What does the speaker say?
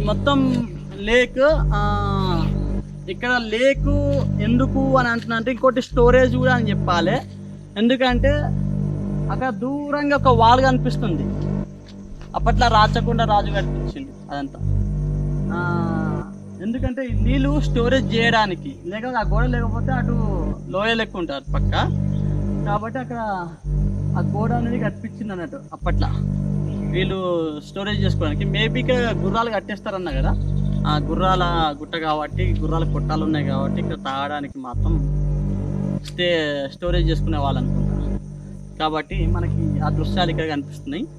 మొత్తం లేక్. ఇక్కడ లేకు ఎందుకు అని అంటున్నా అంటే ఇంకోటి స్టోరేజ్ కూడా అని చెప్పాలి. ఎందుకంటే అక్కడ దూరంగా ఒక వాల్ కనిపిస్తుంది. అప్పట్లో రాచకొండ రాజు కనిపించింది అదంతా. ఎందుకంటే నీళ్ళు స్టోరేజ్ చేయడానికి, లేకపోతే ఆ గోడ లేకపోతే అటు లోయ లెక్క ఉంటారు పక్క. కాబట్టి అక్కడ ఆ గోడ అనేది కనిపించింది అన్నట్టు అప్పట్లో, వీళ్ళు స్టోరేజ్ చేసుకోవడానికి. మేబీ ఇక్కడ గుర్రాలు కట్టేస్తారన్న కదా, ఆ గుర్రాల గుట్ట కాబట్టి, గుర్రాల కొట్టాలు ఉన్నాయి కాబట్టి ఇక్కడ తాగడానికి మాత్రం స్టోరేజ్ చేసుకునే వాళ్ళు అనుకుంటారు. కాబట్టి మనకి ఆ దృశ్యాలు ఇక్కడ కనిపిస్తున్నాయి.